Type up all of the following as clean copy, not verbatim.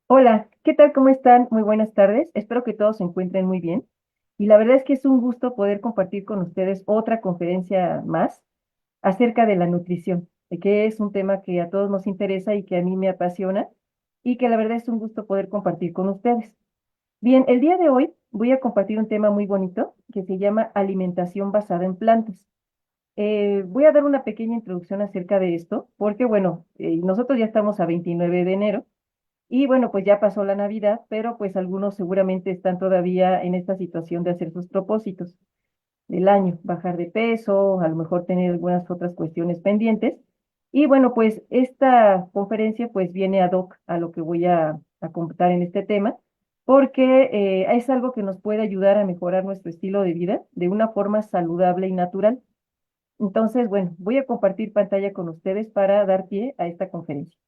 Hola, ¿qué tal? ¿Cómo están? Muy buenas tardes. Espero que todos se encuentren muy bien. Y la verdad es que es un gusto poder compartir con ustedes otra conferencia más acerca de la nutrición, de que es un tema que a todos nos interesa y que a mí me apasiona y que la verdad es un gusto poder compartir con ustedes. Bien, el día de hoy voy a compartir un tema muy bonito que se llama alimentación basada en plantas. Voy a dar una pequeña introducción acerca de esto, porque bueno, nosotros ya estamos a 29 de enero. Y bueno, pues ya pasó la Navidad, pero pues algunos seguramente están todavía en esta situación de hacer sus propósitos del año, bajar de peso, a lo mejor tener algunas otras cuestiones pendientes. Y bueno, pues esta conferencia pues viene ad hoc a lo que voy a comentar en este tema, porque es algo que nos puede ayudar a mejorar nuestro estilo de vida de una forma saludable y natural. Entonces, bueno, voy a compartir pantalla con ustedes para dar pie a esta conferencia.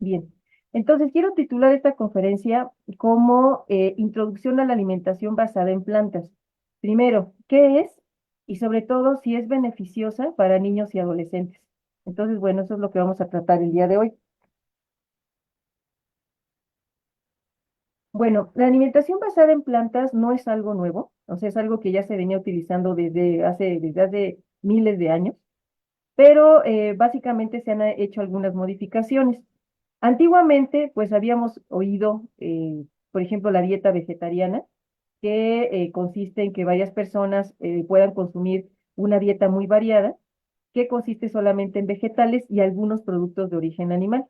Bien, entonces quiero titular esta conferencia como Introducción a la alimentación basada en plantas. Primero, ¿qué es? Y sobre todo, si es beneficiosa para niños y adolescentes. Entonces, bueno, eso es lo que vamos a tratar el día de hoy. Bueno, la alimentación basada en plantas no es algo nuevo, o sea, es algo que ya se venía utilizando desde hace miles de años, pero básicamente se han hecho algunas modificaciones. Antiguamente, pues habíamos oído, por ejemplo, la dieta vegetariana, que consiste en que varias personas puedan consumir una dieta muy variada, que consiste solamente en vegetales y algunos productos de origen animal.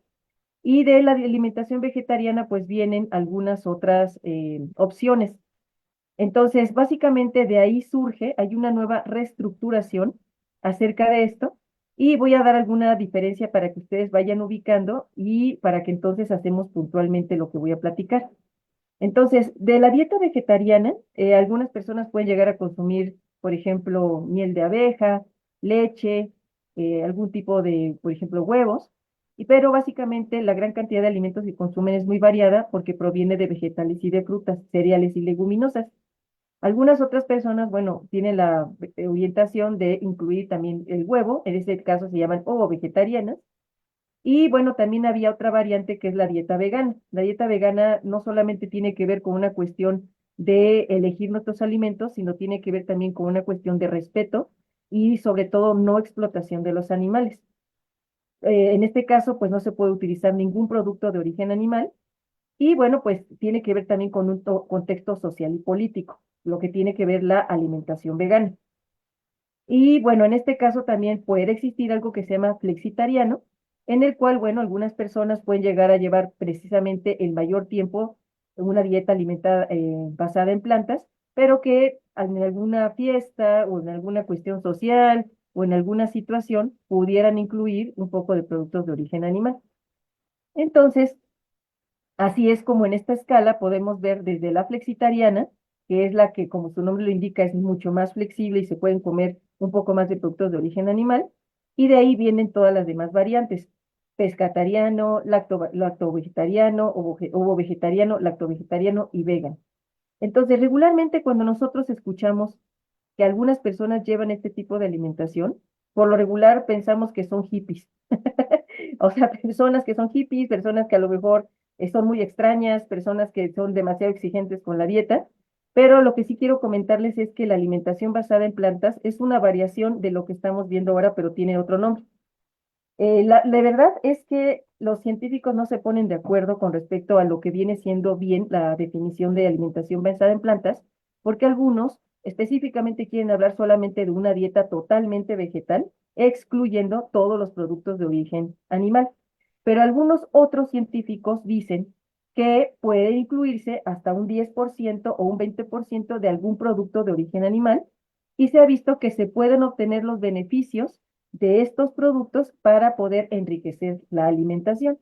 Y de la alimentación vegetariana, pues vienen algunas otras opciones. Entonces, básicamente de ahí surge, hay una nueva reestructuración acerca de esto y voy a dar alguna diferencia para que ustedes vayan ubicando y para que entonces hacemos puntualmente lo que voy a platicar. Entonces, de la dieta vegetariana, algunas personas pueden llegar a consumir, por ejemplo, miel de abeja, leche, algún tipo de, por ejemplo, huevos, pero básicamente la gran cantidad de alimentos que consumen es muy variada porque proviene de vegetales y de frutas, cereales y leguminosas. Algunas otras personas, bueno, tienen la orientación de incluir también el huevo, en este caso se llaman ovo vegetarianas, y bueno, también había otra variante que es la dieta vegana. La dieta vegana no solamente tiene que ver con una cuestión de elegir nuestros alimentos, sino tiene que ver también con una cuestión de respeto y sobre todo no explotación de los animales. En este caso, pues no se puede utilizar ningún producto de origen animal y bueno, pues tiene que ver también con un contexto social y político, lo que tiene que ver la alimentación vegana. Y bueno, en este caso también puede existir algo que se llama flexitariano, en el cual, bueno, algunas personas pueden llegar a llevar precisamente el mayor tiempo en una dieta alimentada basada en plantas, pero que en alguna fiesta o en alguna cuestión social o en alguna situación pudieran incluir un poco de productos de origen animal. Entonces, así es como en esta escala podemos ver desde la flexitariana, que es la que, como su nombre lo indica, es mucho más flexible y se pueden comer un poco más de productos de origen animal, y de ahí vienen todas las demás variantes, pescatariano, lacto-vegetariano, ovo-vegetariano, lacto-vegetariano y vegan. Entonces, regularmente cuando nosotros escuchamos que algunas personas llevan este tipo de alimentación, por lo regular pensamos que son hippies. O sea, personas que son hippies, personas que a lo mejor son muy extrañas, personas que son demasiado exigentes con la dieta, pero lo que sí quiero comentarles es que la alimentación basada en plantas es una variación de lo que estamos viendo ahora, pero tiene otro nombre. La verdad es que los científicos no se ponen de acuerdo con respecto a lo que viene siendo bien la definición de alimentación basada en plantas, porque algunos específicamente quieren hablar solamente de una dieta totalmente vegetal, excluyendo todos los productos de origen animal. Pero algunos otros científicos dicen que puede incluirse hasta un 10% o un 20% de algún producto de origen animal, y se ha visto que se pueden obtener los beneficios de estos productos para poder enriquecer la alimentación.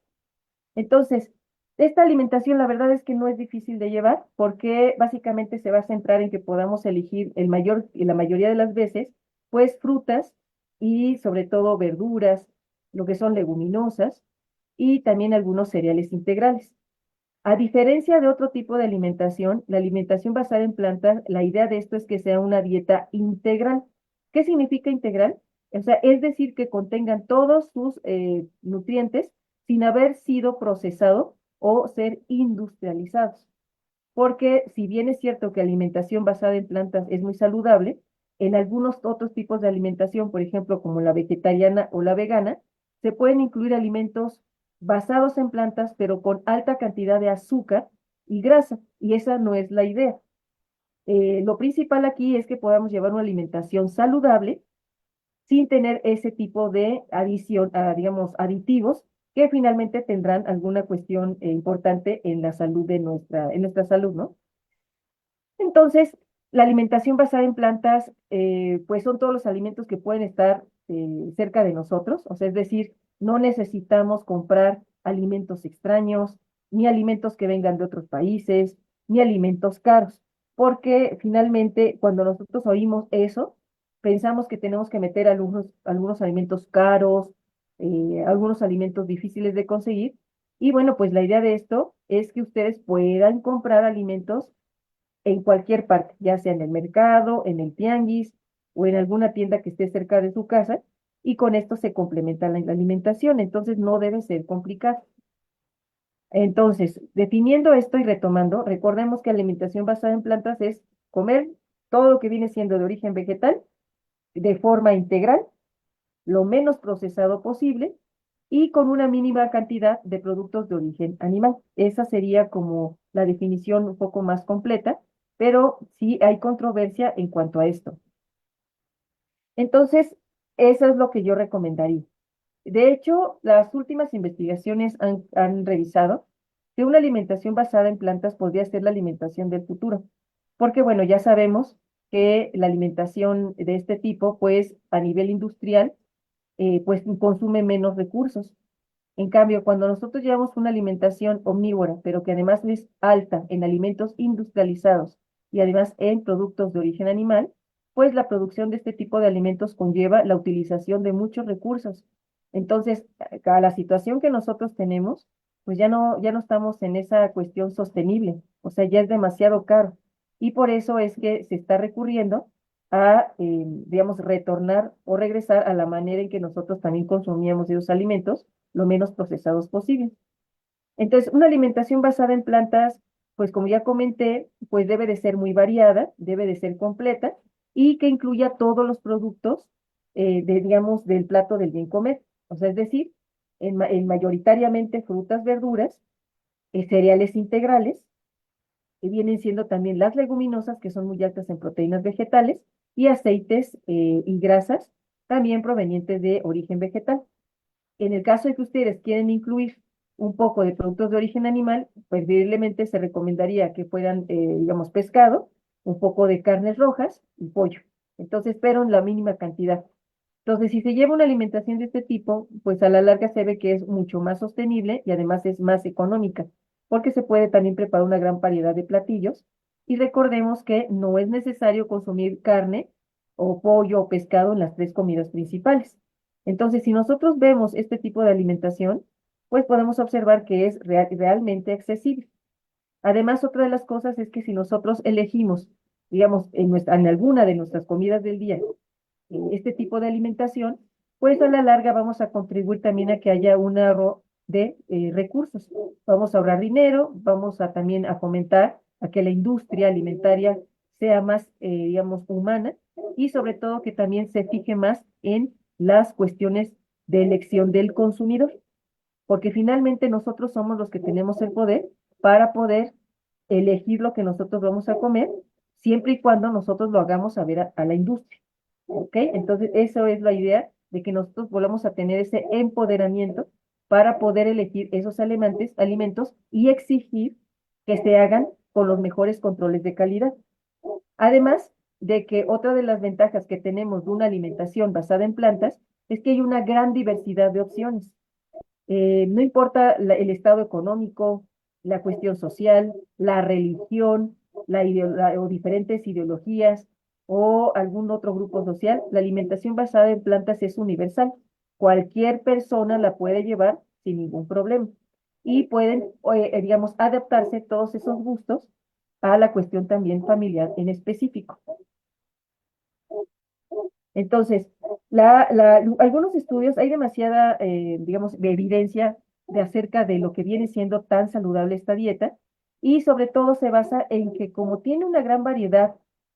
Entonces, esta alimentación la verdad es que no es difícil de llevar porque básicamente se va a centrar en que podamos elegir el mayor y la mayoría de las veces, pues frutas y sobre todo verduras, lo que son leguminosas y también algunos cereales integrales. A diferencia de otro tipo de alimentación, la alimentación basada en plantas, la idea de esto es que sea una dieta integral. ¿Qué significa integral? O sea, es decir, que contengan todos sus nutrientes sin haber sido procesado o ser industrializados. Porque si bien es cierto que alimentación basada en plantas es muy saludable, en algunos otros tipos de alimentación, por ejemplo, como la vegetariana o la vegana, se pueden incluir alimentos basados en plantas, pero con alta cantidad de azúcar y grasa, y esa no es la idea. Lo principal aquí es que podamos llevar una alimentación saludable sin tener ese tipo de adición, digamos, aditivos que finalmente tendrán alguna cuestión importante en la salud en nuestra salud, ¿no? Entonces, la alimentación basada en plantas, pues son todos los alimentos que pueden estar cerca de nosotros, o sea, es decir, no necesitamos comprar alimentos extraños, ni alimentos que vengan de otros países, ni alimentos caros, porque finalmente cuando nosotros oímos eso, pensamos que tenemos que meter algunos alimentos caros, algunos alimentos difíciles de conseguir, y bueno, pues la idea de esto es que ustedes puedan comprar alimentos en cualquier parte, ya sea en el mercado, en el tianguis o en alguna tienda que esté cerca de su casa, y con esto se complementa la alimentación, entonces no debe ser complicado. Entonces, definiendo esto y retomando, recordemos que alimentación basada en plantas es comer todo lo que viene siendo de origen vegetal de forma integral, lo menos procesado posible y con una mínima cantidad de productos de origen animal. Esa sería como la definición un poco más completa, pero sí hay controversia en cuanto a esto. Entonces, eso es lo que yo recomendaría. De hecho, las últimas investigaciones han revisado que una alimentación basada en plantas podría ser la alimentación del futuro, porque bueno, ya sabemos que la alimentación de este tipo, pues a nivel industrial, pues consume menos recursos. En cambio, cuando nosotros llevamos una alimentación omnívora, pero que además es alta en alimentos industrializados y además en productos de origen animal, pues la producción de este tipo de alimentos conlleva la utilización de muchos recursos. Entonces, a la situación que nosotros tenemos, pues ya no estamos en esa cuestión sostenible, o sea, ya es demasiado caro. Y por eso es que se está recurriendo a, digamos, retornar o regresar a la manera en que nosotros también consumíamos esos alimentos lo menos procesados posible. Entonces, una alimentación basada en plantas, pues como ya comenté, pues debe de ser muy variada, debe de ser completa y que incluya todos los productos, digamos, del plato del bien comer. O sea, es decir, en mayoritariamente frutas, verduras, cereales integrales, que vienen siendo también las leguminosas, que son muy altas en proteínas vegetales, y aceites y grasas, también provenientes de origen vegetal. En el caso de que ustedes quieren incluir un poco de productos de origen animal, pues preferiblemente se recomendaría que fueran, digamos, pescado, un poco de carnes rojas y pollo. Entonces, pero en la mínima cantidad. Entonces, si se lleva una alimentación de este tipo, pues a la larga se ve que es mucho más sostenible y además es más económica, porque se puede también preparar una gran variedad de platillos. Y recordemos que no es necesario consumir carne o pollo o pescado en las tres comidas principales. Entonces, si nosotros vemos este tipo de alimentación, pues podemos observar que es realmente accesible. Además, otra de las cosas es que si nosotros elegimos, digamos, en alguna de nuestras comidas del día, este tipo de alimentación, pues a la larga vamos a contribuir también a que haya un ahorro de recursos. Vamos a ahorrar dinero, vamos a también a fomentar a que la industria alimentaria sea más, digamos, humana y sobre todo que también se fije más en las cuestiones de elección del consumidor, porque finalmente nosotros somos los que tenemos el poder para poder elegir lo que nosotros vamos a comer, siempre y cuando nosotros lo hagamos saber a la industria. ¿Ok? Entonces, eso es la idea de que nosotros volvamos a tener ese empoderamiento para poder elegir esos alimentos y exigir que se hagan con los mejores controles de calidad. Además de que otra de las ventajas que tenemos de una alimentación basada en plantas es que hay una gran diversidad de opciones. No importa el estado económico, la cuestión social, la religión, o diferentes ideologías o algún otro grupo social, la alimentación basada en plantas es universal. Cualquier persona la puede llevar sin ningún problema y pueden, digamos, adaptarse todos esos gustos a la cuestión también familiar en específico. Entonces, Algunos estudios, hay demasiada, digamos, de evidencia de acerca de lo que viene siendo tan saludable esta dieta y sobre todo se basa en que como tiene una gran variedad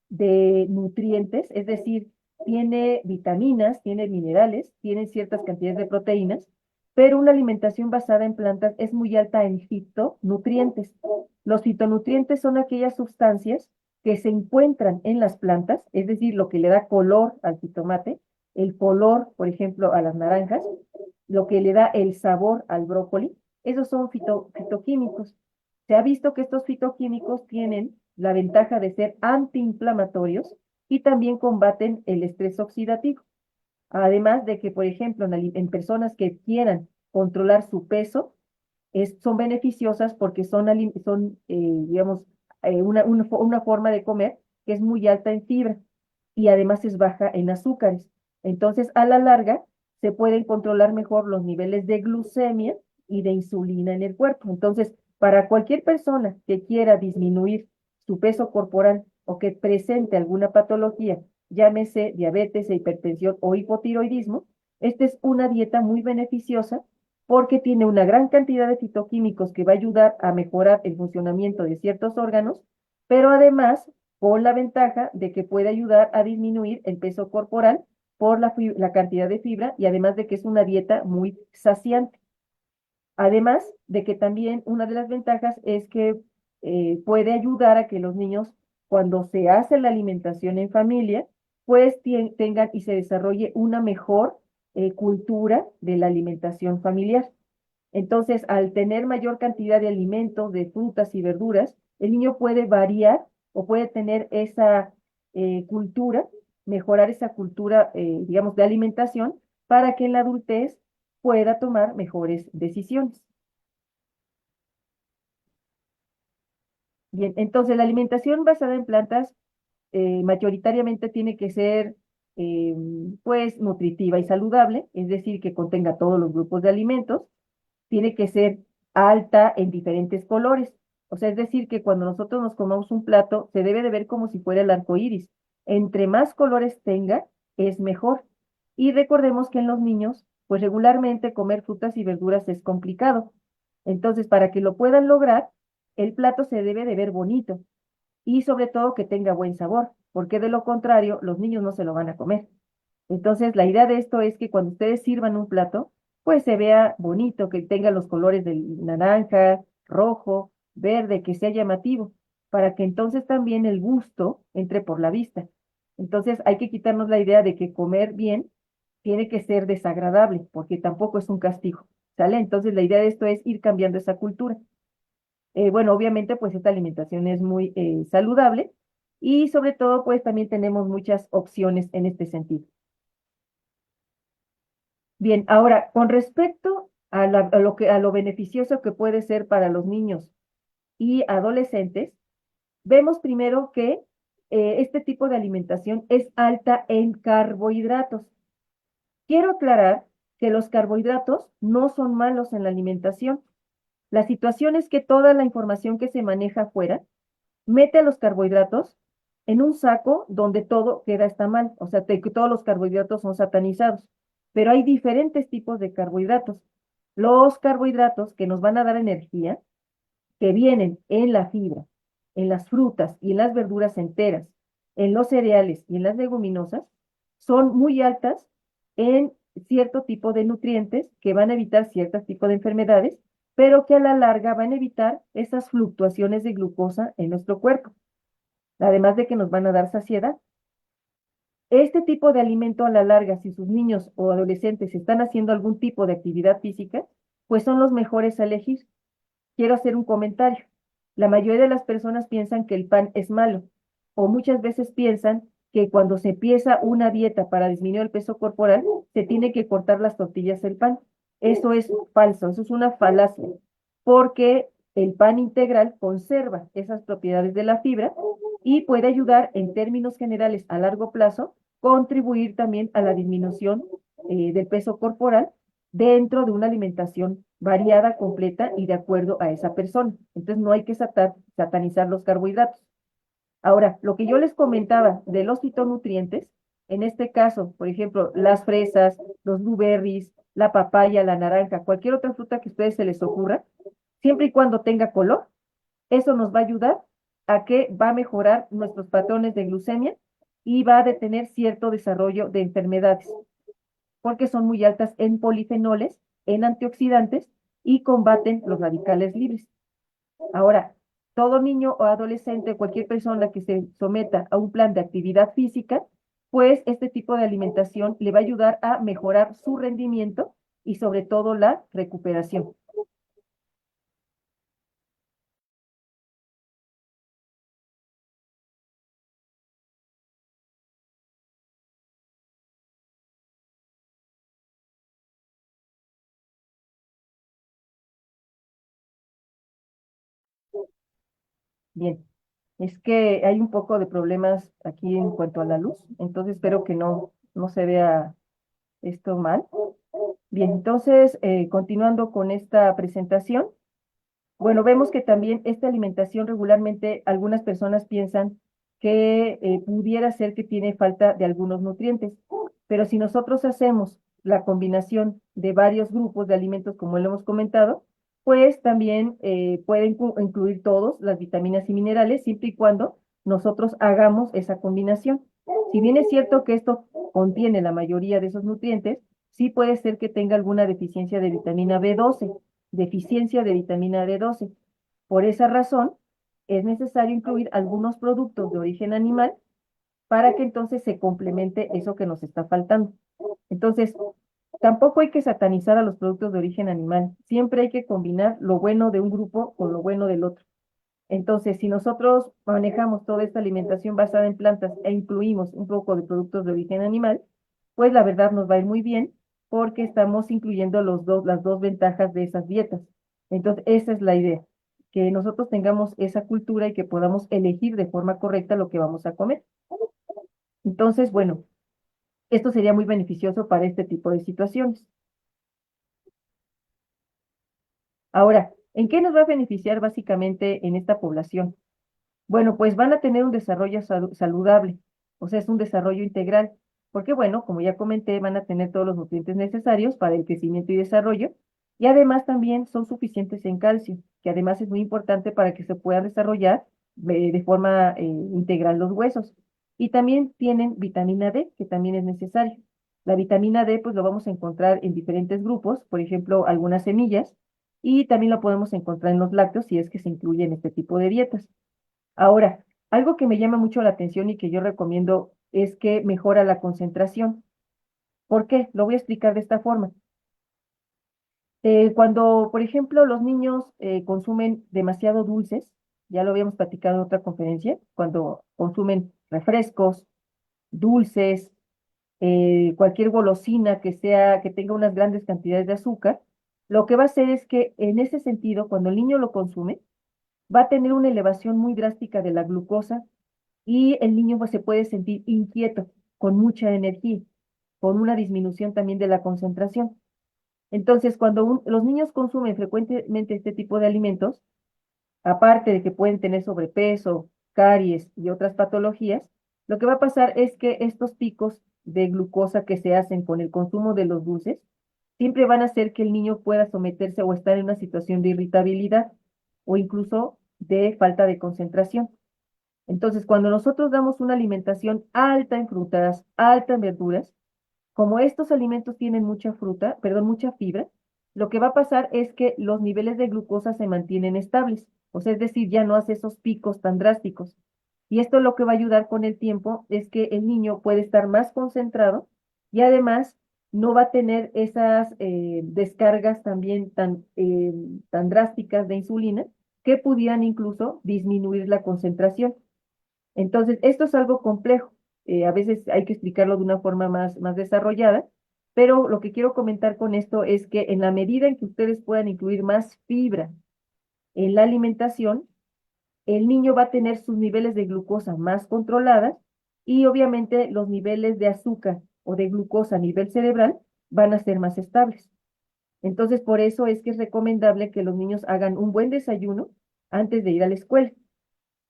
de nutrientes, es decir, tiene vitaminas, tiene minerales, tiene ciertas cantidades de proteínas, pero una alimentación basada en plantas es muy alta en fitonutrientes. Los fitonutrientes son aquellas sustancias que se encuentran en las plantas, es decir, lo que le da color al jitomate, el color, por ejemplo, a las naranjas, lo que le da el sabor al brócoli, esos son fitoquímicos. Se ha visto que estos fitoquímicos tienen la ventaja de ser antiinflamatorios y también combaten el estrés oxidativo. Además de que, por ejemplo, en personas que quieran controlar su peso, son beneficiosas porque digamos, una forma de comer que es muy alta en fibra y además es baja en azúcares. Entonces, a la larga, se pueden controlar mejor los niveles de glucemia y de insulina en el cuerpo. Entonces, para cualquier persona que quiera disminuir su peso corporal o que presente alguna patología, llámese diabetes, hipertensión o hipotiroidismo, esta es una dieta muy beneficiosa porque tiene una gran cantidad de fitoquímicos que va a ayudar a mejorar el funcionamiento de ciertos órganos, pero además con la ventaja de que puede ayudar a disminuir el peso corporal por la cantidad de fibra y además de que es una dieta muy saciante. Además de que también una de las ventajas es que puede ayudar a que los niños, cuando se hace la alimentación en familia, pues tengan y se desarrolle una mejor cultura de la alimentación familiar. Entonces, al tener mayor cantidad de alimentos, de frutas y verduras, el niño puede variar o puede tener esa cultura, mejorar esa cultura, digamos, de alimentación para que en la adultez pueda tomar mejores decisiones. Bien, entonces la alimentación basada en plantas mayoritariamente tiene que ser, eh, pues, nutritiva y saludable, es decir, que contenga todos los grupos de alimentos, tiene que ser alta en diferentes colores. O sea, es decir, que cuando nosotros nos comamos un plato, se debe de ver como si fuera el arco iris. Entre más colores tenga, es mejor. Y recordemos que en los niños, pues regularmente comer frutas y verduras es complicado. Entonces, para que lo puedan lograr, el plato se debe de ver bonito y sobre todo que tenga buen sabor, porque de lo contrario, los niños no se lo van a comer. Entonces, la idea de esto es que cuando ustedes sirvan un plato, pues se vea bonito, que tenga los colores del naranja, rojo, verde, que sea llamativo, para que entonces también el gusto entre por la vista. Entonces, hay que quitarnos la idea de que comer bien tiene que ser desagradable, porque tampoco es un castigo, ¿sale? Entonces, la idea de esto es ir cambiando esa cultura. Bueno, obviamente, pues esta alimentación es muy saludable y sobre todo, pues también tenemos muchas opciones en este sentido. Bien, ahora, con respecto a lo beneficioso que puede ser para los niños y adolescentes, vemos primero que este tipo de alimentación es alta en carbohidratos. Quiero aclarar que los carbohidratos no son malos en la alimentación. La situación es que toda la información que se maneja afuera mete a los carbohidratos en un saco donde todo queda está mal, o sea, que todos los carbohidratos son satanizados, pero hay diferentes tipos de carbohidratos. Los carbohidratos que nos van a dar energía, que vienen en la fibra, en las frutas y en las verduras enteras, en los cereales y en las leguminosas, son muy altas en cierto tipo de nutrientes que van a evitar ciertos tipos de enfermedades, pero que a la larga van a evitar esas fluctuaciones de glucosa en nuestro cuerpo, además de que nos van a dar saciedad. Este tipo de alimento a la larga, si sus niños o adolescentes están haciendo algún tipo de actividad física, pues son los mejores a elegir. Quiero hacer un comentario. La mayoría de las personas piensan que el pan es malo, o muchas veces piensan que cuando se empieza una dieta para disminuir el peso corporal, se tiene que cortar las tortillas del pan. Eso es falso, eso es una falacia, porque el pan integral conserva esas propiedades de la fibra y puede ayudar en términos generales a largo plazo, contribuir también a la disminución del peso corporal dentro de una alimentación variada, completa y de acuerdo a esa persona. Entonces no hay que satanizar los carbohidratos. Ahora, lo que yo les comentaba de los fitonutrientes En este caso, por ejemplo, las fresas, los blueberries, la papaya, la naranja, cualquier otra fruta que a ustedes se les ocurra, siempre y cuando tenga color, eso nos va a ayudar a que va a mejorar nuestros patrones de glucemia y va a detener cierto desarrollo de enfermedades, porque son muy altas en polifenoles, en antioxidantes y combaten los radicales libres. Ahora, todo niño o adolescente, cualquier persona que se someta a un plan de actividad física, pues este tipo de alimentación le va a ayudar a mejorar su rendimiento y sobre todo la recuperación. Bien, es que hay un poco de problemas aquí en cuanto a la luz, entonces espero que no se vea esto mal. Bien, entonces, continuando con esta presentación, bueno, vemos que también esta alimentación regularmente algunas personas piensan que pudiera ser que tiene falta de algunos nutrientes, pero si nosotros hacemos la combinación de varios grupos de alimentos, como lo hemos comentado, pues también pueden incluir todos las vitaminas y minerales, siempre y cuando nosotros hagamos esa combinación. Si bien es cierto que esto contiene la mayoría de esos nutrientes, sí puede ser que tenga alguna deficiencia de vitamina B12, deficiencia de vitamina B12. Por esa razón, es necesario incluir algunos productos de origen animal para que entonces se complemente eso que nos está faltando. Entonces, tampoco hay que satanizar a los productos de origen animal. Siempre hay que combinar lo bueno de un grupo con lo bueno del otro. Entonces, si nosotros manejamos toda esta alimentación basada en plantas e incluimos un poco de productos de origen animal, pues la verdad nos va a ir muy bien porque estamos incluyendo las dos ventajas de esas dietas. Entonces, esa es la idea, que nosotros tengamos esa cultura y que podamos elegir de forma correcta lo que vamos a comer. Entonces, bueno, esto sería muy beneficioso para este tipo de situaciones. Ahora, ¿en qué nos va a beneficiar básicamente en esta población? Bueno, pues van a tener un desarrollo saludable, o sea, es un desarrollo integral, porque bueno, como ya comenté, van a tener todos los nutrientes necesarios para el crecimiento y desarrollo, y además también son suficientes en calcio, que además es muy importante para que se pueda desarrollar de forma integral los huesos. Y también tienen vitamina D, que también es necesario. La vitamina D, pues lo vamos a encontrar en diferentes grupos, por ejemplo, algunas semillas, y también lo podemos encontrar en los lácteos si es que se incluyen este tipo de dietas. Ahora, algo que me llama mucho la atención y que yo recomiendo es que mejora la concentración. ¿Por qué? Lo voy a explicar de esta forma. Cuando, por ejemplo, los niños consumen demasiado dulces, ya lo habíamos platicado en otra conferencia, cuando consumen refrescos, dulces, cualquier golosina que sea, que tenga unas grandes cantidades de azúcar, lo que va a hacer es que en ese sentido, cuando el niño lo consume, va a tener una elevación muy drástica de la glucosa y el niño pues, se puede sentir inquieto, con mucha energía, con una disminución también de la concentración. Entonces, cuando los niños consumen frecuentemente este tipo de alimentos, aparte de que pueden tener sobrepeso, caries y otras patologías, lo que va a pasar es que estos picos de glucosa que se hacen con el consumo de los dulces siempre van a hacer que el niño pueda someterse o estar en una situación de irritabilidad o incluso de falta de concentración. Entonces, cuando nosotros damos una alimentación alta en frutas, alta en verduras, como estos alimentos tienen mucha fruta, perdón, mucha fibra, lo que va a pasar es que los niveles de glucosa se mantienen estables, o sea, es decir, ya no hace esos picos tan drásticos. Y esto lo que va a ayudar con el tiempo es que el niño puede estar más concentrado y además no va a tener esas descargas también tan drásticas de insulina que pudieran incluso disminuir la concentración. Entonces, esto es algo complejo. A veces hay que explicarlo de una forma más desarrollada, pero lo que quiero comentar con esto es que en la medida en que ustedes puedan incluir más fibra en la alimentación, el niño va a tener sus niveles de glucosa más controladas y obviamente los niveles de azúcar o de glucosa a nivel cerebral van a ser más estables. Entonces, por eso es que es recomendable que los niños hagan un buen desayuno antes de ir a la escuela.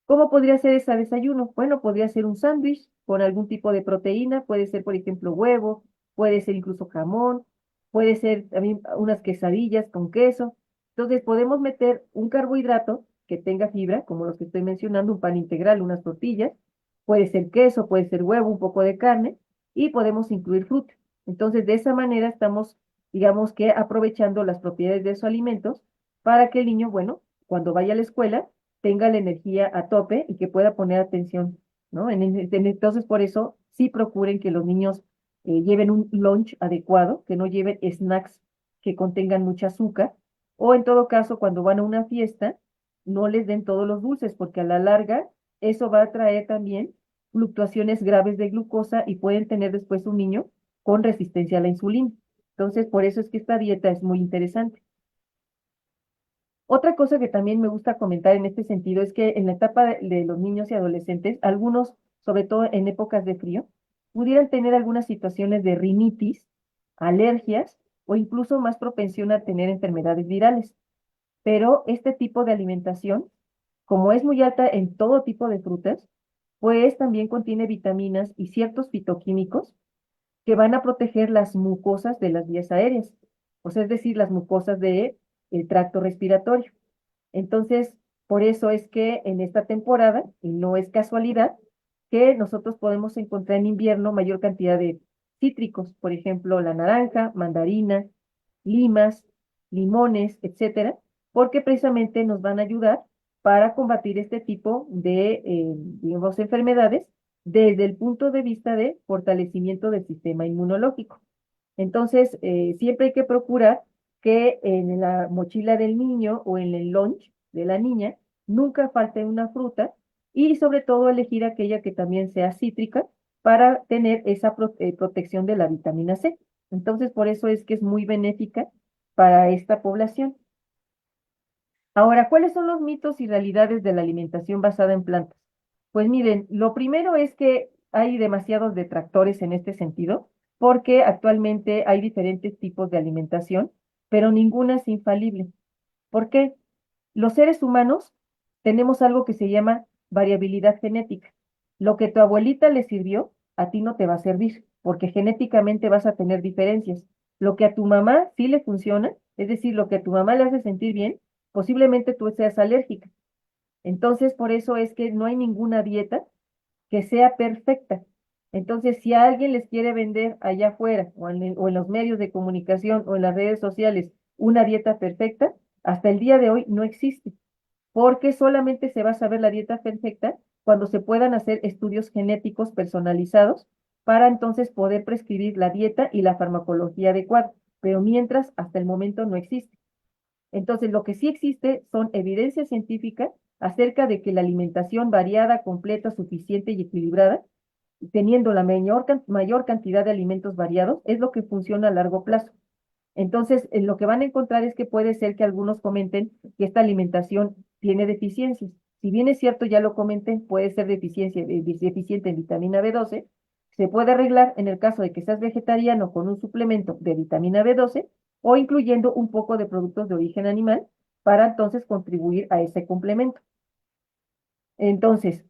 ¿Cómo podría ser ese desayuno? Bueno, podría ser un sándwich con algún tipo de proteína, puede ser, por ejemplo, huevo, puede ser incluso jamón, puede ser también unas quesadillas con queso. Entonces, podemos meter un carbohidrato que tenga fibra, como los que estoy mencionando, un pan integral, unas tortillas, puede ser queso, puede ser huevo, un poco de carne, y podemos incluir fruta. Entonces, de esa manera estamos, digamos que aprovechando las propiedades de esos alimentos para que el niño, bueno, cuando vaya a la escuela, tenga la energía a tope y que pueda poner atención, ¿no? Entonces, por eso, sí procuren que los niños lleven un lunch adecuado, que no lleven snacks que contengan mucha azúcar, o en todo caso, cuando van a una fiesta, no les den todos los dulces, porque a la larga eso va a traer también fluctuaciones graves de glucosa y pueden tener después un niño con resistencia a la insulina. Entonces, por eso es que esta dieta es muy interesante. Otra cosa que también me gusta comentar en este sentido es que en la etapa de los niños y adolescentes, algunos, sobre todo en épocas de frío, pudieran tener algunas situaciones de rinitis, alergias o incluso más propensión a tener enfermedades virales. Pero este tipo de alimentación, como es muy alta en todo tipo de frutas, pues también contiene vitaminas y ciertos fitoquímicos que van a proteger las mucosas de las vías aéreas, o sea, es decir, las mucosas del tracto respiratorio. Entonces, por eso es que en esta temporada, y no es casualidad, que nosotros podemos encontrar en invierno mayor cantidad de cítricos, por ejemplo, la naranja, mandarina, limas, limones, etcétera, porque precisamente nos van a ayudar para combatir este tipo de, digamos, enfermedades desde el punto de vista de fortalecimiento del sistema inmunológico. Entonces, siempre hay que procurar que en la mochila del niño o en el lunch de la niña nunca falte una fruta y sobre todo elegir aquella que también sea cítrica para tener esa protección de la vitamina C. Entonces, por eso es que es muy benéfica para esta población. Ahora, ¿cuáles son los mitos y realidades de la alimentación basada en plantas? Pues miren, lo primero es que hay demasiados detractores en este sentido, porque actualmente hay diferentes tipos de alimentación, pero ninguna es infalible. ¿Por qué? Los seres humanos tenemos algo que se llama variabilidad genética. Lo que tu abuelita le sirvió, a ti no te va a servir, porque genéticamente vas a tener diferencias. Lo que a tu mamá sí le funciona, es decir, lo que a tu mamá le hace sentir bien, posiblemente tú seas alérgica. Entonces, por eso es que no hay ninguna dieta que sea perfecta. Entonces, si alguien les quiere vender allá afuera o en los medios de comunicación o en las redes sociales una dieta perfecta, hasta el día de hoy no existe, porque solamente se va a saber la dieta perfecta cuando se puedan hacer estudios genéticos personalizados para entonces poder prescribir la dieta y la farmacología adecuada, pero mientras, hasta el momento no existe. Entonces, lo que sí existe son evidencias científicas acerca de que la alimentación variada, completa, suficiente y equilibrada, teniendo la mayor cantidad de alimentos variados, es lo que funciona a largo plazo. Entonces, lo que van a encontrar es que puede ser que algunos comenten que esta alimentación tiene deficiencias. Si bien es cierto, ya lo comenté, puede ser deficiente en vitamina B12, se puede arreglar en el caso de que seas vegetariano con un suplemento de vitamina B12 o incluyendo un poco de productos de origen animal para entonces contribuir a ese complemento. Entonces,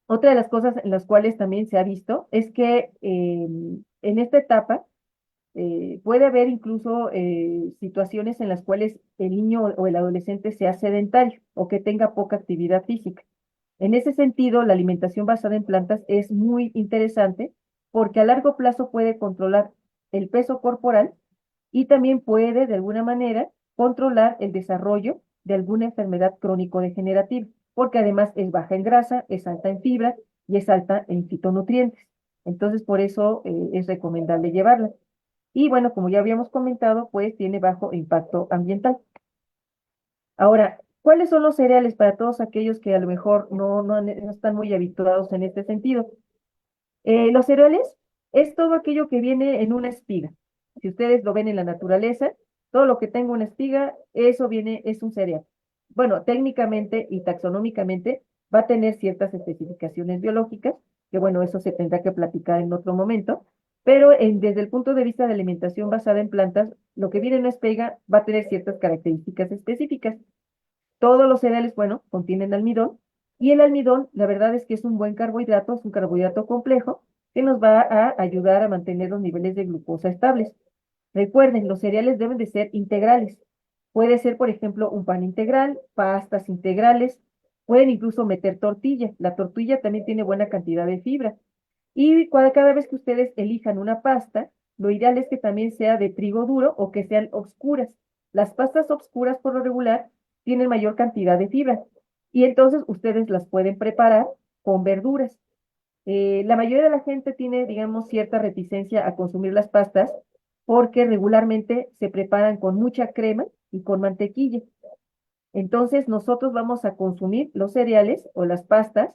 otra de las cosas en las cuales también se ha visto es que en esta etapa puede haber incluso situaciones en las cuales el niño o el adolescente sea sedentario o que tenga poca actividad física. En ese sentido, la alimentación basada en plantas es muy interesante porque a largo plazo puede controlar el peso corporal y también puede, de alguna manera, controlar el desarrollo de alguna enfermedad crónico-degenerativa, porque además es baja en grasa, es alta en fibra y es alta en fitonutrientes. Entonces, por eso es recomendable llevarla. Y bueno, como ya habíamos comentado, pues tiene bajo impacto ambiental. Ahora, ¿cuáles son los cereales para todos aquellos que a lo mejor no están muy habituados en este sentido? Los cereales es todo aquello que viene en una espiga. Si ustedes lo ven en la naturaleza, todo lo que tenga una espiga, eso viene, es un cereal. Bueno, técnicamente y taxonómicamente va a tener ciertas especificaciones biológicas, que bueno, eso se tendrá que platicar en otro momento, pero desde el punto de vista de alimentación basada en plantas, lo que viene en una espiga va a tener ciertas características específicas. Todos los cereales, bueno, contienen almidón, Y el almidón, la verdad es que es un buen carbohidrato, es un carbohidrato complejo que nos va a ayudar a mantener los niveles de glucosa estables. Recuerden, los cereales deben de ser integrales. Puede ser, por ejemplo, un pan integral, pastas integrales, pueden incluso meter tortilla. La tortilla también tiene buena cantidad de fibra. Y cada vez que ustedes elijan una pasta, lo ideal es que también sea de trigo duro o que sean oscuras. Las pastas oscuras, por lo regular, tienen mayor cantidad de fibra y entonces ustedes las pueden preparar con verduras. La mayoría de la gente tiene, digamos, cierta reticencia a consumir las pastas porque regularmente se preparan con mucha crema y con mantequilla. Entonces, nosotros vamos a consumir los cereales o las pastas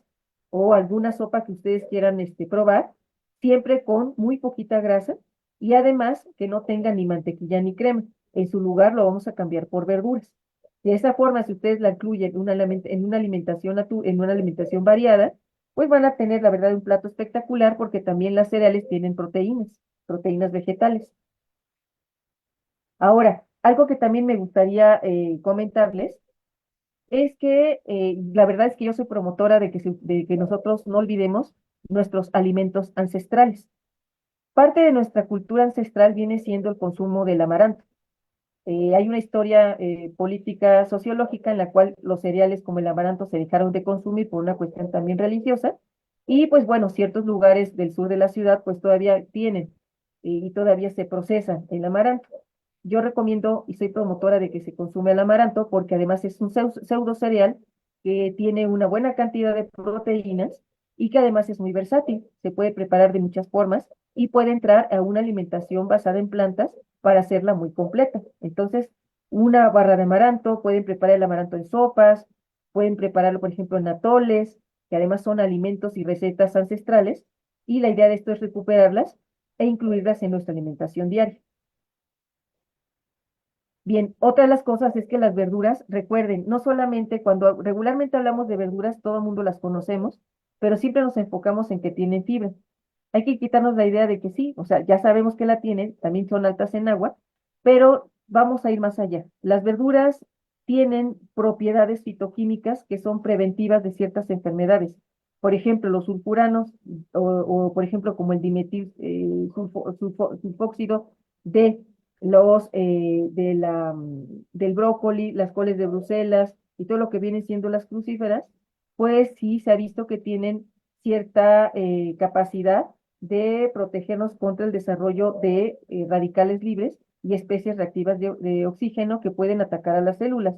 o alguna sopa que ustedes quieran probar, siempre con muy poquita grasa y además que no tenga ni mantequilla ni crema. En su lugar lo vamos a cambiar por verduras. De esa forma, si ustedes la incluyen en una alimentación, en una alimentación variada, pues van a tener, la verdad, un plato espectacular porque también las cereales tienen proteínas, proteínas vegetales. Ahora, algo que también me gustaría comentarles es que la verdad es que yo soy promotora de que nosotros no olvidemos nuestros alimentos ancestrales. Parte de nuestra cultura ancestral viene siendo el consumo del amaranto. Hay una historia política sociológica en la cual los cereales como el amaranto se dejaron de consumir por una cuestión también religiosa y pues bueno, ciertos lugares del sur de la ciudad pues todavía tienen y todavía se procesa el amaranto. Yo recomiendo y soy promotora de que se consume el amaranto porque además es un pseudo cereal que tiene una buena cantidad de proteínas y que además es muy versátil. Se puede preparar de muchas formas y puede entrar a una alimentación basada en plantas para hacerla muy completa. Entonces, una barra de amaranto, pueden preparar el amaranto en sopas, pueden prepararlo, por ejemplo, en atoles, que además son alimentos y recetas ancestrales, y la idea de esto es recuperarlas e incluirlas en nuestra alimentación diaria. Bien, otra de las cosas es que las verduras, recuerden, no solamente cuando regularmente hablamos de verduras, todo el mundo las conocemos, pero siempre nos enfocamos en que tienen fibra. Hay que quitarnos la idea de que sí, o sea, ya sabemos que la tienen, también son altas en agua, pero vamos a ir más allá. Las verduras tienen propiedades fitoquímicas que son preventivas de ciertas enfermedades. Por ejemplo, los sulfuranos, por ejemplo, como el dimetil sulfóxido de del brócoli, las coles de Bruselas y todo lo que vienen siendo las crucíferas, pues sí se ha visto que tienen cierta capacidad de protegernos contra el desarrollo de radicales libres y especies reactivas de oxígeno que pueden atacar a las células.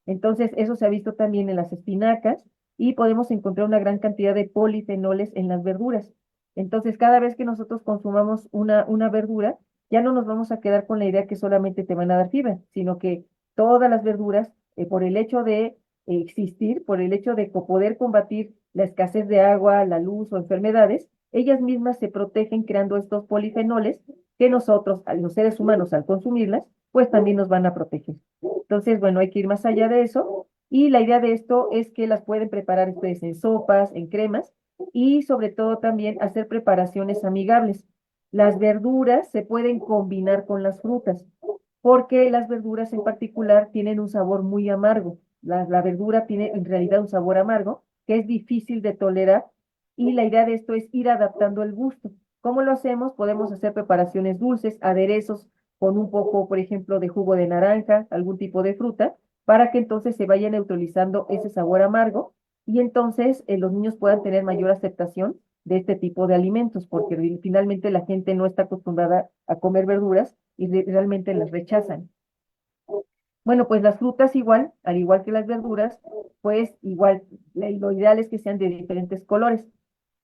Entonces, eso se ha visto también en las espinacas y podemos encontrar una gran cantidad de polifenoles en las verduras. Entonces, cada vez que nosotros consumamos una verdura, ya no nos vamos a quedar con la idea que solamente te van a dar fibra, sino que todas las verduras, por el hecho de existir, por el hecho de poder combatir la escasez de agua, la luz o enfermedades, ellas mismas se protegen creando estos polifenoles que nosotros, los seres humanos, al consumirlas, pues también nos van a proteger. Entonces, bueno, hay que ir más allá de eso. Y la idea de esto es que las pueden preparar ustedes en sopas, en cremas y sobre todo también hacer preparaciones amigables. Las verduras se pueden combinar con las frutas, porque las verduras en particular tienen un sabor muy amargo. La verdura tiene en realidad un sabor amargo que es difícil de tolerar y la idea de esto es ir adaptando el gusto. ¿Cómo lo hacemos? Podemos hacer preparaciones dulces, aderezos con un poco, por ejemplo, de jugo de naranja, algún tipo de fruta, para que entonces se vaya neutralizando ese sabor amargo y entonces los niños puedan tener mayor aceptación de este tipo de alimentos, porque finalmente la gente no está acostumbrada a comer verduras y realmente las rechazan. Bueno, pues las frutas igual, al igual que las verduras, pues igual, lo ideal es que sean de diferentes colores.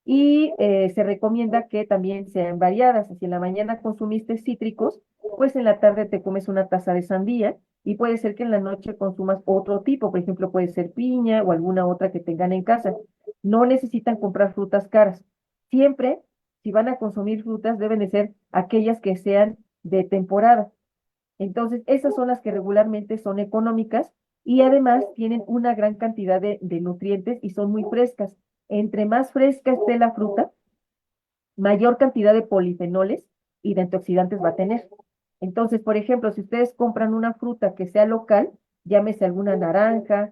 Y se recomienda que también sean variadas. Si en la mañana consumiste cítricos, pues en la tarde te comes una taza de sandía y puede ser que en la noche consumas otro tipo, por ejemplo, puede ser piña o alguna otra que tengan en casa. No necesitan comprar frutas caras. Siempre, si van a consumir frutas, deben de ser aquellas que sean de temporada. Entonces, esas son las que regularmente son económicas y además tienen una gran cantidad de nutrientes y son muy frescas. Entre más fresca esté la fruta, mayor cantidad de polifenoles y de antioxidantes va a tener. Entonces, por ejemplo, si ustedes compran una fruta que sea local, llámese alguna naranja,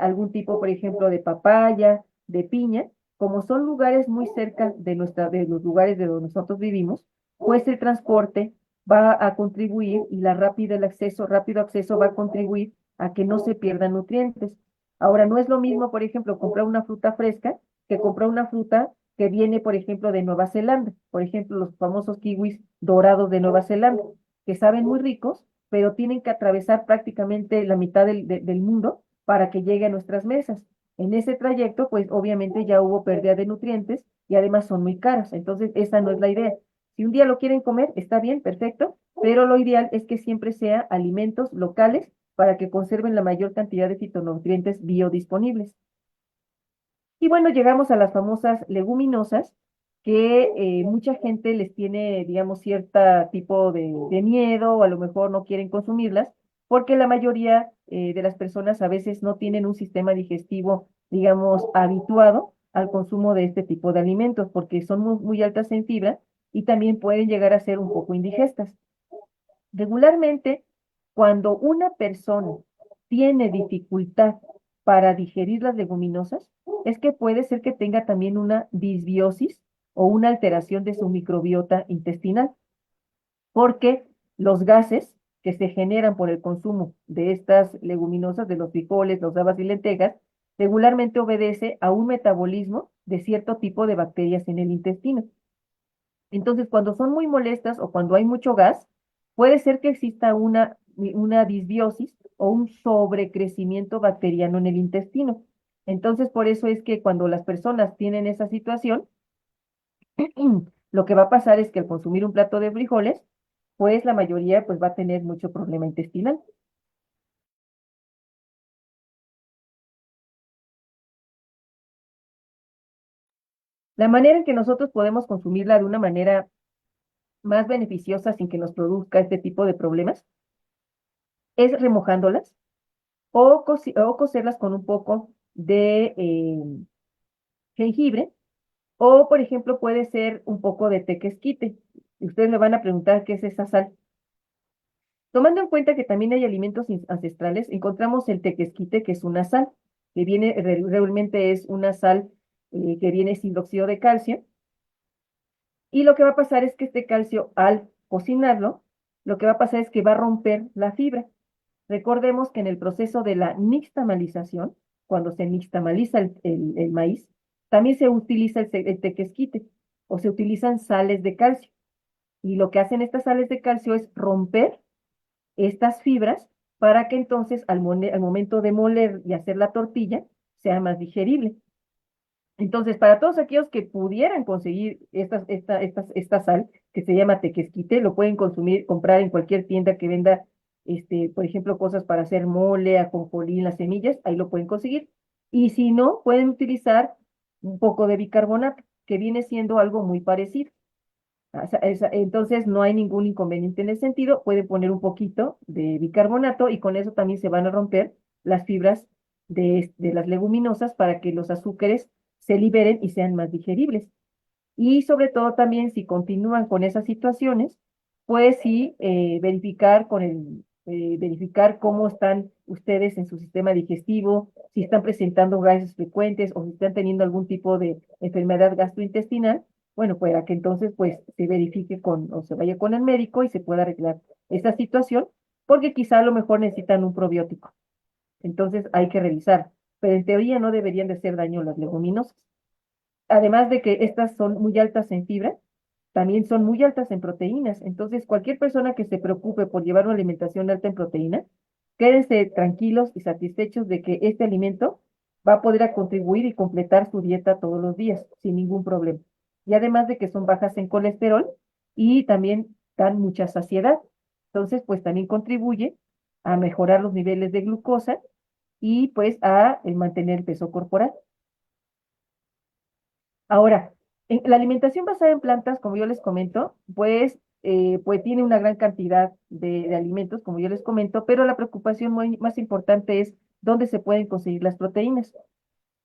algún tipo, por ejemplo, de papaya, de piña, como son lugares muy cerca de los lugares de donde nosotros vivimos, pues el transporte va a contribuir y rápido acceso va a contribuir a que no se pierdan nutrientes. Ahora, no es lo mismo, por ejemplo, comprar una fruta fresca que comprar una fruta que viene, por ejemplo, de Nueva Zelanda. Por ejemplo, los famosos kiwis dorados de Nueva Zelanda, que saben muy ricos, pero tienen que atravesar prácticamente la mitad del mundo para que llegue a nuestras mesas. En ese trayecto, pues obviamente ya hubo pérdida de nutrientes y además son muy caros. Entonces, esa no es la idea. Si un día lo quieren comer, está bien, perfecto, pero lo ideal es que siempre sea alimentos locales para que conserven la mayor cantidad de fitonutrientes biodisponibles. Y bueno, llegamos a las famosas leguminosas, que mucha gente les tiene, digamos, cierta tipo de miedo o a lo mejor no quieren consumirlas, porque la mayoría de las personas a veces no tienen un sistema digestivo, digamos, habituado al consumo de este tipo de alimentos, porque son muy altas en fibra y también pueden llegar a ser un poco indigestas. Regularmente, cuando una persona tiene dificultad para digerir las leguminosas, es que puede ser que tenga también una disbiosis o una alteración de su microbiota intestinal, porque los gases que se generan por el consumo de estas leguminosas, de los frijoles, los habas y lentejas, regularmente obedece a un metabolismo de cierto tipo de bacterias en el intestino. Entonces, cuando son muy molestas o cuando hay mucho gas, puede ser que exista una disbiosis o un sobrecrecimiento bacteriano en el intestino. Entonces, por eso es que cuando las personas tienen esa situación, lo que va a pasar es que al consumir un plato de frijoles, pues la mayoría pues va a tener mucho problema intestinal. La manera en que nosotros podemos consumirla de una manera más beneficiosa sin que nos produzca este tipo de problemas es remojándolas o cocerlas con un poco de jengibre, o por ejemplo puede ser un poco de tequesquite. Ustedes me van a preguntar qué es esa sal. Tomando en cuenta que también hay alimentos ancestrales, encontramos el tequesquite, que es una sal, que viene, realmente es una sal que viene sin óxido de calcio, y lo que va a pasar es que este calcio, al cocinarlo, lo que va a pasar es que va a romper la fibra. Recordemos que en el proceso de la nixtamalización, cuando se nixtamaliza el maíz, también se utiliza el tequesquite o se utilizan sales de calcio. Y lo que hacen estas sales de calcio es romper estas fibras para que entonces al momento de moler y hacer la tortilla sea más digerible. Entonces, para todos aquellos que pudieran conseguir esta sal, que se llama tequesquite, lo pueden comprar en cualquier tienda que venda, por ejemplo, cosas para hacer mole, ajonjolí, las semillas, ahí lo pueden conseguir. Y si no, pueden utilizar un poco de bicarbonato, que viene siendo algo muy parecido. Entonces, no hay ningún inconveniente en ese sentido. Pueden poner un poquito de bicarbonato y con eso también se van a romper las fibras de las leguminosas para que los azúcares se liberen y sean más digeribles. Y sobre todo también si continúan con esas situaciones, pues sí, verificar cómo están ustedes en su sistema digestivo, si están presentando gases frecuentes o si están teniendo algún tipo de enfermedad gastrointestinal, bueno, para que entonces pues se verifique o se vaya con el médico y se pueda arreglar esa situación, porque quizá a lo mejor necesitan un probiótico. Entonces hay que revisar, pero en teoría no deberían de hacer daño las leguminosas. Además de que estas son muy altas en fibra, también son muy altas en proteínas. Entonces, cualquier persona que se preocupe por llevar una alimentación alta en proteína, quédense tranquilos y satisfechos de que este alimento va a poder contribuir y completar su dieta todos los días sin ningún problema. Y además de que son bajas en colesterol y también dan mucha saciedad. Entonces, pues también contribuye a mejorar los niveles de glucosa y pues a mantener el peso corporal. Ahora, la alimentación basada en plantas, como yo les comento, pues tiene una gran cantidad de alimentos, como yo les comento, pero la preocupación más importante es dónde se pueden conseguir las proteínas.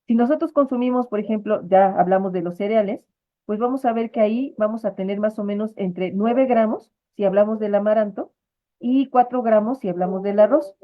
Si nosotros consumimos, por ejemplo, ya hablamos de los cereales, pues vamos a ver que ahí vamos a tener más o menos entre 9 gramos si hablamos del amaranto y 4 gramos si hablamos del arroz.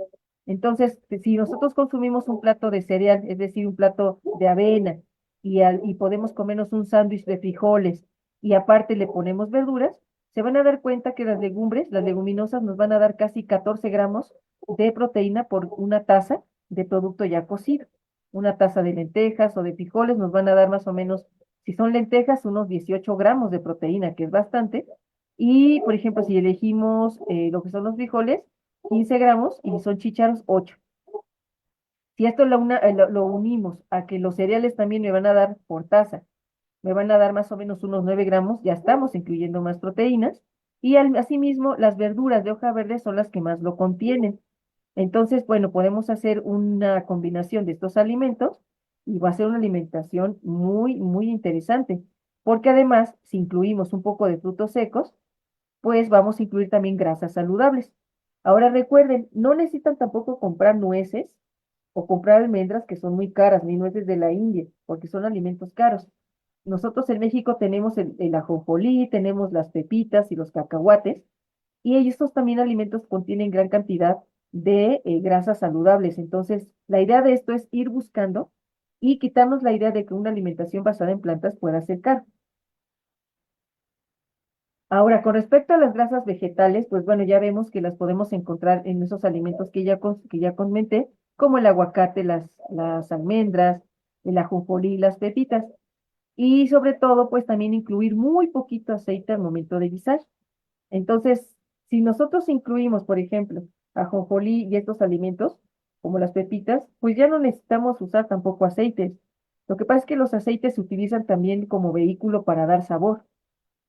Entonces, si nosotros consumimos un plato de cereal, es decir, un plato de avena, y podemos comernos un sándwich de frijoles, y aparte le ponemos verduras, se van a dar cuenta que las legumbres, las leguminosas, nos van a dar casi 14 gramos de proteína por una taza de producto ya cocido. Una taza de lentejas o de frijoles nos van a dar más o menos, si son lentejas, unos 18 gramos de proteína, que es bastante. Y, por ejemplo, si elegimos lo que son los frijoles, 15 gramos, y si son chícharos, 8. Si esto lo unimos a que los cereales también me van a dar por taza, me van a dar más o menos unos 9 gramos, ya estamos incluyendo más proteínas. Y asimismo, las verduras de hoja verde son las que más lo contienen. Entonces, bueno, podemos hacer una combinación de estos alimentos y va a ser una alimentación muy, muy interesante, porque además, si incluimos un poco de frutos secos, pues vamos a incluir también grasas saludables. Ahora recuerden, no necesitan tampoco comprar nueces o comprar almendras que son muy caras, ni nueces de la India, porque son alimentos caros. Nosotros en México tenemos el ajonjolí, tenemos las pepitas y los cacahuates, y estos también alimentos contienen gran cantidad de grasas saludables. Entonces, la idea de esto es ir buscando y quitarnos la idea de que una alimentación basada en plantas pueda ser cara. Ahora, con respecto a las grasas vegetales, pues bueno, ya vemos que las podemos encontrar en esos alimentos que ya comenté, como el aguacate, las almendras, el ajonjolí, las pepitas. Y sobre todo, pues también incluir muy poquito aceite al momento de guisar. Entonces, si nosotros incluimos, por ejemplo, ajonjolí y estos alimentos, como las pepitas, pues ya no necesitamos usar tampoco aceites. Lo que pasa es que los aceites se utilizan también como vehículo para dar sabor.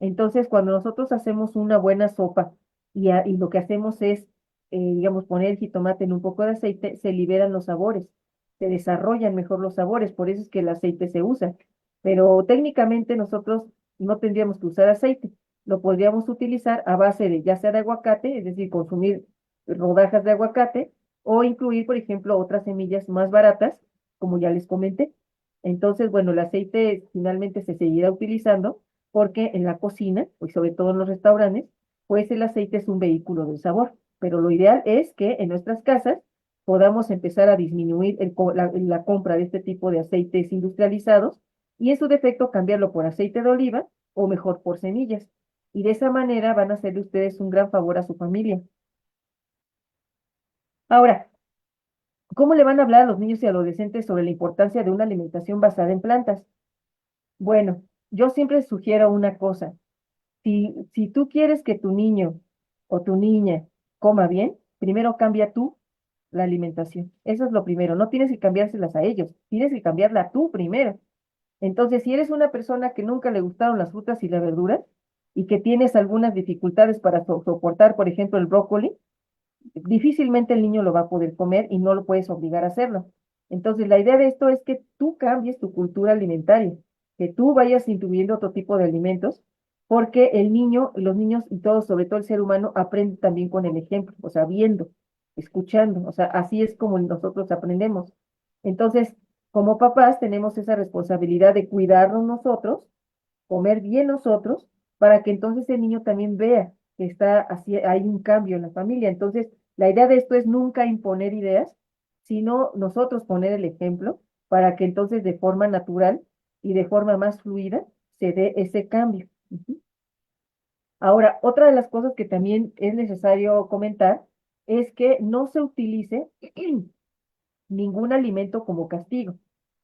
Entonces, cuando nosotros hacemos una buena sopa y lo que hacemos es, digamos, poner el jitomate en un poco de aceite, se liberan los sabores, se desarrollan mejor los sabores, por eso es que el aceite se usa. Pero técnicamente nosotros no tendríamos que usar aceite, lo podríamos utilizar a base de ya sea de aguacate, es decir, consumir rodajas de aguacate, o incluir, por ejemplo, otras semillas más baratas, como ya les comenté. Entonces, bueno, el aceite finalmente se seguirá utilizando porque en la cocina, pues sobre todo en los restaurantes, pues el aceite es un vehículo del sabor, pero lo ideal es que en nuestras casas podamos empezar a disminuir la compra de este tipo de aceites industrializados y en su defecto cambiarlo por aceite de oliva o mejor por semillas. Y de esa manera van a hacerle ustedes un gran favor a su familia. Ahora, ¿cómo le van a hablar a los niños y adolescentes sobre la importancia de una alimentación basada en plantas? Bueno, yo siempre sugiero una cosa. Si tú quieres que tu niño o tu niña coma bien, primero cambia tú la alimentación. Eso es lo primero. No tienes que cambiárselas a ellos, tienes que cambiarla tú primero. Entonces, si eres una persona que nunca le gustaron las frutas y las verduras y que tienes algunas dificultades para soportar, por ejemplo, el brócoli, difícilmente el niño lo va a poder comer y no lo puedes obligar a hacerlo. Entonces, la idea de esto es que tú cambies tu cultura alimentaria, que tú vayas incluyendo otro tipo de alimentos, porque el niño, los niños y todos, sobre todo el ser humano, aprende también con el ejemplo, o sea, viendo, escuchando, o sea, así es como nosotros aprendemos. Entonces, como papás tenemos esa responsabilidad de cuidarnos nosotros, comer bien nosotros, para que entonces el niño también vea que está así, hay un cambio en la familia. Entonces, la idea de esto es nunca imponer ideas, sino nosotros poner el ejemplo para que entonces de forma natural y de forma más fluida se dé ese cambio. Ujú. Ahora, otra de las cosas que también es necesario comentar es que no se utilice ningún alimento como castigo.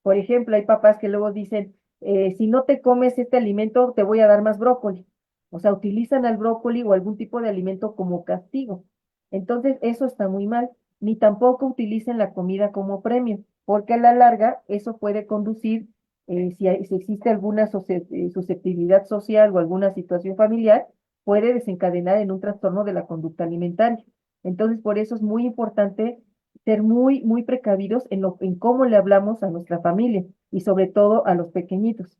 Por ejemplo, hay papás que luego dicen, si no te comes este alimento, te voy a dar más brócoli. O sea, utilizan al brócoli o algún tipo de alimento como castigo. Entonces, eso está muy mal. Ni tampoco utilicen la comida como premio, porque a la larga eso puede conducir, si existe alguna susceptibilidad social o alguna situación familiar, puede desencadenar en un trastorno de la conducta alimentaria. Entonces, por eso es muy importante ser muy, muy precavidos en cómo le hablamos a nuestra familia y sobre todo a los pequeñitos,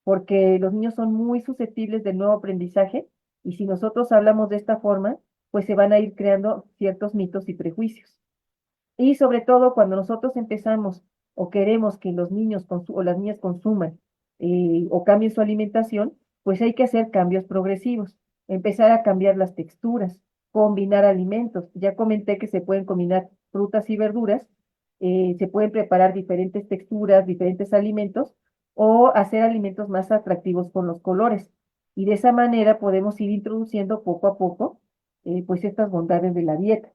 porque los niños son muy susceptibles del nuevo aprendizaje y si nosotros hablamos de esta forma, pues se van a ir creando ciertos mitos y prejuicios. Y sobre todo cuando nosotros empezamos o queremos que los niños o las niñas consuman o cambien su alimentación, pues hay que hacer cambios progresivos, empezar a cambiar las texturas, combinar alimentos. Ya comenté que se pueden combinar frutas y verduras, se pueden preparar diferentes texturas, diferentes alimentos o hacer alimentos más atractivos con los colores. Y de esa manera podemos ir introduciendo poco a poco, pues estas bondades de la dieta.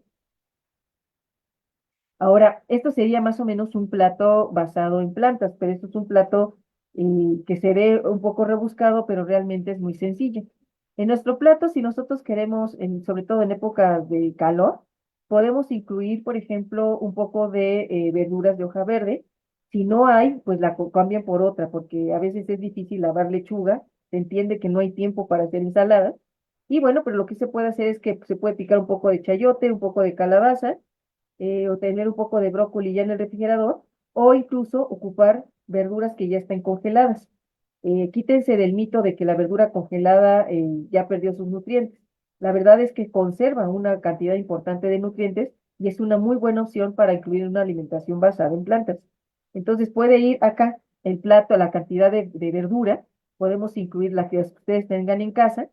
Ahora, esto sería más o menos un plato basado en plantas, pero esto es un plato que se ve un poco rebuscado, pero realmente es muy sencillo. En nuestro plato, si nosotros queremos, sobre todo en épocas de calor, podemos incluir, por ejemplo, un poco de verduras de hoja verde. Si no hay, pues la cambian por otra, porque a veces es difícil lavar lechuga, se entiende que no hay tiempo para hacer ensaladas. Y bueno, pero lo que se puede hacer es que se puede picar un poco de chayote, un poco de calabaza o tener un poco de brócoli ya en el refrigerador, o incluso ocupar verduras que ya estén congeladas. Quítense del mito de que la verdura congelada ya perdió sus nutrientes. La verdad es que conserva una cantidad importante de nutrientes y es una muy buena opción para incluir una alimentación basada en plantas. Entonces puede ir acá el plato, la cantidad de verdura, podemos incluir la que ustedes tengan en casa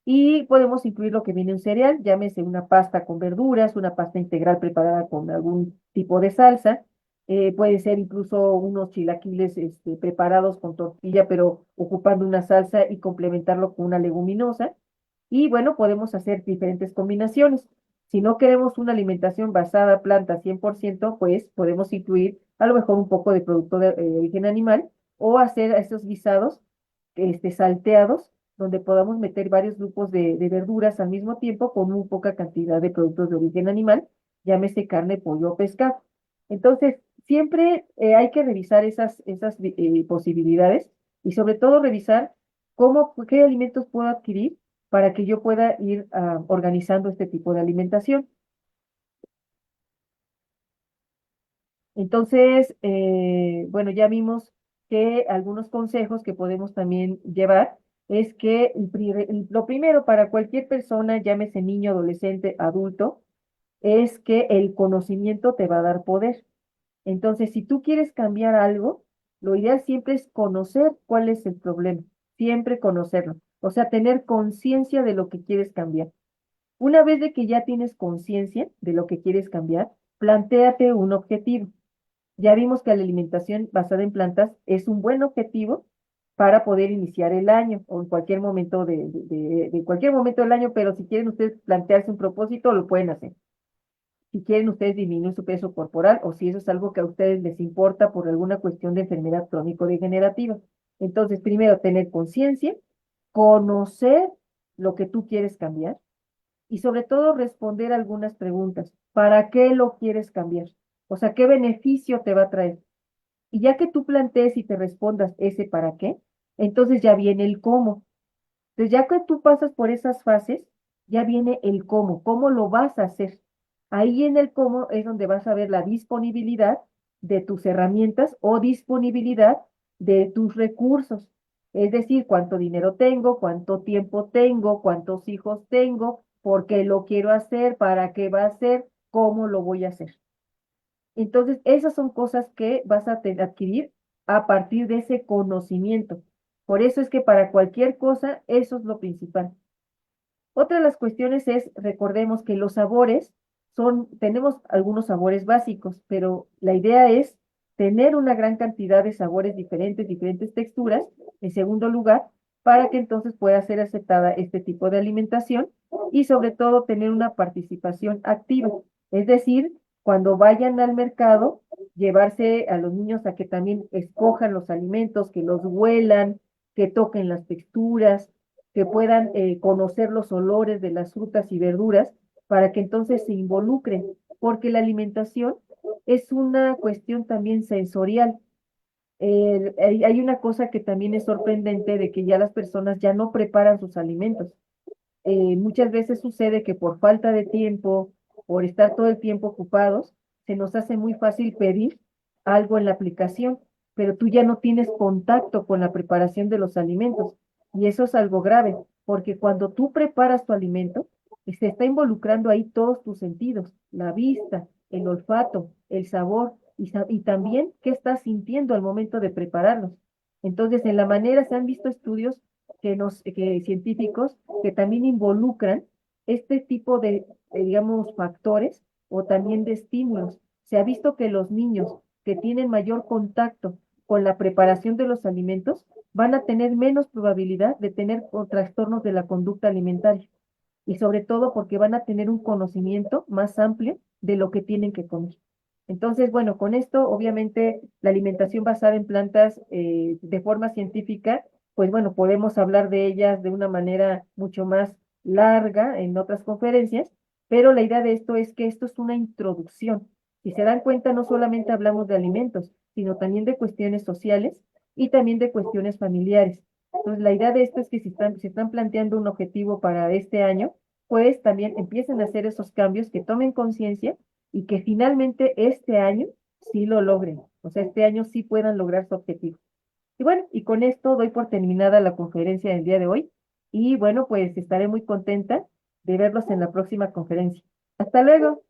y podemos incluir lo que viene en cereal, llámese una pasta con verduras, una pasta integral preparada con algún tipo de salsa, puede ser incluso unos chilaquiles preparados con tortilla, pero ocupando una salsa y complementarlo con una leguminosa. Y bueno, podemos hacer diferentes combinaciones. Si no queremos una alimentación basada en plantas 100%, pues podemos incluir a lo mejor un poco de producto de origen animal o hacer esos guisados salteados donde podamos meter varios grupos de verduras al mismo tiempo con muy poca cantidad de productos de origen animal, llámese carne, pollo o pescado. Entonces, siempre hay que revisar esas posibilidades y sobre todo revisar qué alimentos puedo adquirir para que yo pueda ir organizando este tipo de alimentación. Entonces, bueno, ya vimos que algunos consejos que podemos también llevar es que lo primero para cualquier persona, llámese niño, adolescente, adulto, es que el conocimiento te va a dar poder. Entonces, si tú quieres cambiar algo, lo ideal siempre es conocer cuál es el problema, siempre conocerlo, o sea, tener conciencia de lo que quieres cambiar. Una vez de que ya tienes conciencia de lo que quieres cambiar, plantéate un objetivo. Ya vimos que la alimentación basada en plantas es un buen objetivo para poder iniciar el año o en cualquier momento de cualquier momento del año, pero si quieren ustedes plantearse un propósito, lo pueden hacer. Si quieren ustedes disminuir su peso corporal o si eso es algo que a ustedes les importa por alguna cuestión de enfermedad crónico-degenerativa. Entonces, primero, tener conciencia, conocer lo que tú quieres cambiar y sobre todo responder algunas preguntas. ¿Para qué lo quieres cambiar? O sea, ¿qué beneficio te va a traer? Y ya que tú plantees y te respondas ese para qué, entonces ya viene el cómo. Entonces, ya que tú pasas por esas fases, ya viene el cómo lo vas a hacer. Ahí en el cómo es donde vas a ver la disponibilidad de tus herramientas o disponibilidad de tus recursos. Es decir, cuánto dinero tengo, cuánto tiempo tengo, cuántos hijos tengo, por qué lo quiero hacer, para qué va a ser, cómo lo voy a hacer. Entonces, esas son cosas que vas a adquirir a partir de ese conocimiento. Por eso es que para cualquier cosa, eso es lo principal. Otra de las cuestiones es, recordemos que los sabores tenemos algunos sabores básicos, pero la idea es tener una gran cantidad de sabores diferentes, diferentes texturas, en segundo lugar, para que entonces pueda ser aceptada este tipo de alimentación y sobre todo tener una participación activa. Es decir, cuando vayan al mercado, llevarse a los niños a que también escojan los alimentos, que los huelan, que toquen las texturas, que puedan conocer los olores de las frutas y verduras para que entonces se involucren, porque la alimentación es una cuestión también sensorial. Hay una cosa que también es sorprendente de que ya las personas ya no preparan sus alimentos. Muchas veces sucede que por falta de tiempo, por estar todo el tiempo ocupados, se nos hace muy fácil pedir algo en la aplicación, pero tú ya no tienes contacto con la preparación de los alimentos. Y eso es algo grave, porque cuando tú preparas tu alimento, se está involucrando ahí todos tus sentidos, la vista, el olfato, el sabor y también qué estás sintiendo al momento de prepararlos. Entonces, en la manera se han visto estudios que científicos que también involucran este tipo de, digamos, factores o también de estímulos. Se ha visto que los niños que tienen mayor contacto con la preparación de los alimentos van a tener menos probabilidad de tener trastornos de la conducta alimentaria y sobre todo porque van a tener un conocimiento más amplio de lo que tienen que comer. Entonces, bueno, con esto, obviamente, la alimentación basada en plantas de forma científica, pues bueno, podemos hablar de ellas de una manera mucho más larga en otras conferencias, pero la idea de esto es que esto es una introducción. Si se dan cuenta, no solamente hablamos de alimentos, sino también de cuestiones sociales y también de cuestiones familiares. Entonces, la idea de esto es que si se están planteando un objetivo para este año, pues también empiecen a hacer esos cambios, que tomen conciencia y que finalmente este año sí lo logren. O sea, este año sí puedan lograr su objetivo. Y bueno, y con esto doy por terminada la conferencia del día de hoy. Y bueno, pues estaré muy contenta de verlos en la próxima conferencia. Hasta luego.